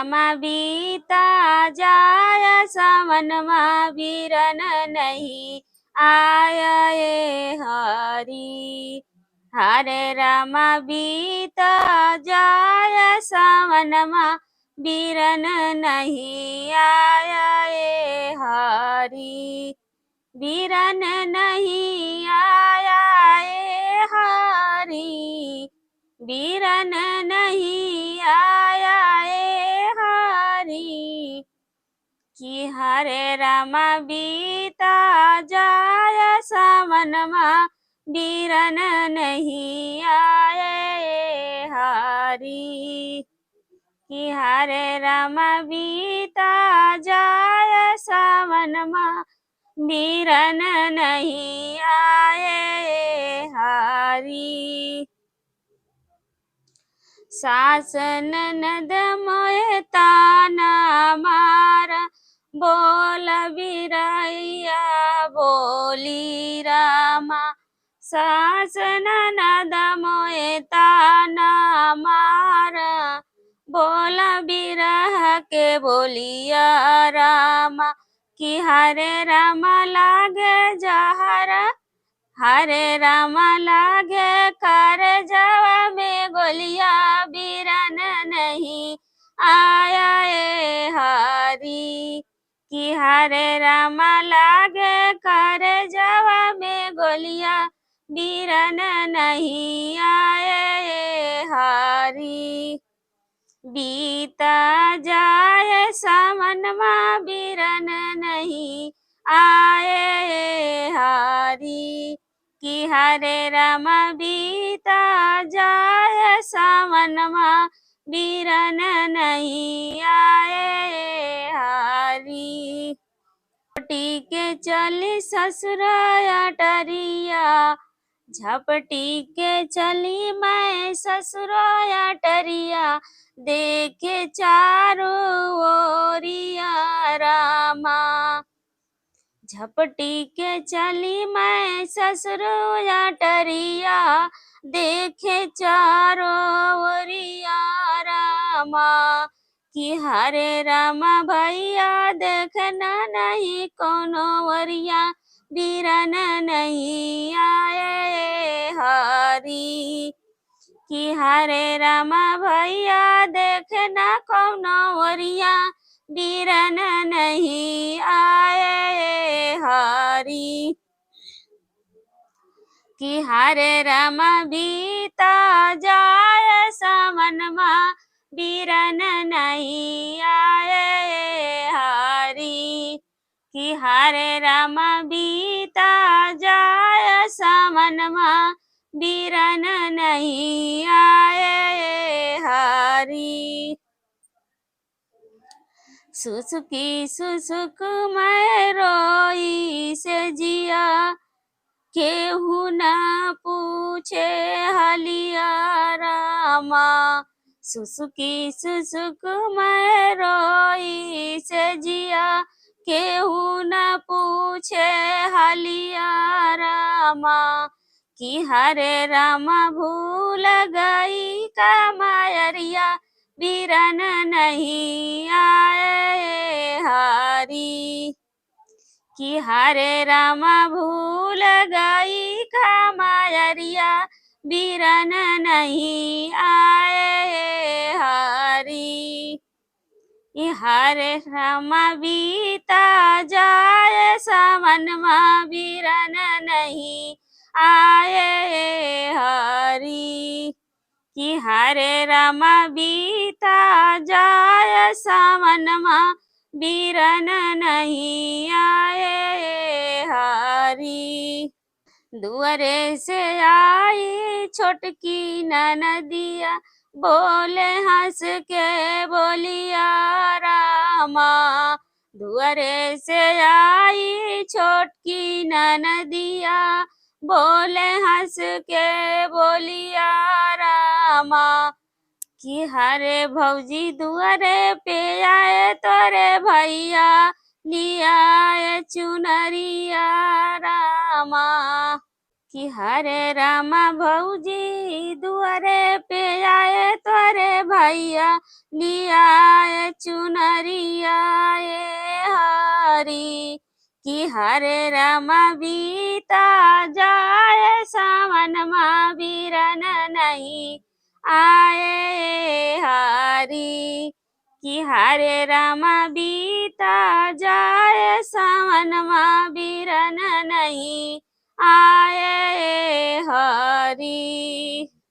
रामा बीता जाय सावनमा बिरन नहीं आया ये हरि। हरे रामा बीता जाय सावनमा बिरन नहीं आया ये हरि। बिरन नहीं आया ये हरि। बिरन नहीं आया ये हरि। कि हरे रामा बीता जाय सावनमा बिरन नहीं आए ये हरि। कि हरे रामा बीता जाय सावनमा बिरन नहीं आए ये हरि। सास ननद मोहे ताना मारा बोल बिरैया बोली रामा। सास ननद मोहे ताना मारा बोल बिरह के बोलिया रामा। कि हरे रामा लागे जहरा हरे रामा लागे कर जवा में गोलिया बिरन नहीं आया ये हरि। कि हरे रामा लागे कर जवा में गोलिया बिरन नहीं आया ये हरि। बीता जाए सावनमा बिरन नहीं आए ये हरि। कि हरे रामा बीता जाय सावनमा बिरन नहीं आए ये हरि। झपटी के चली ससुर अटरिया झपटी के चली मैं ससुर अटरिया देखे चारों ओरिया रामा। झपटी के चली मैं ससुर अटरिया देखे चारों ओरिया रामा। कि हरे रामा भैया देखना नहीं कोनो ओरिया बिरन नहीं आए हरि। कि हरे रामा भैया देखना कोनो ओरिया बिरन नहीं आए हरि। कि हरे रामा बीता जाय सावनमा बिरन नहीं आए हरि। कि हरे रामा बीता जाय सावनमा बिरन नहीं आए हरि। सुसुकी सुसुक मैं रोई से जिया केहू न पूछे हलिया रामा। सुसुकी सुसुक मैं रोई से जिया केहू न पूछे हलिया रामा। कि हरे रामा भूल गई का मायरिया बिरन नहीं आए हरि। कि हरे रामा भूल गई का मायरिया बिरन नहीं आए हरि। हरे रामा बीता जाय सावनमा बिरन नहीं आए हरि। कि हरे रामा बीता जाय सावनमा बिरन नहीं आए हरि। दुआरे से आई छोटकी ननदिया बोले हंस के बोलिया रामा। दुआरे से आई छोटकी ननदिया बोले हंस के बोलिया रामा। कि हरे भौजी दुआरे पे आए तोरे भैया लिया चुनरिया रामा। कि हरे रामा भौजी दुआरे पे आए तोरे भैया लियाए चुनरिया ए हरी कि हरे रामा बीता जाए सावन मा बीरन नहीं आए हरी कि हरे रामा बीता जाए सावन मा बीरन नहीं आए हरी।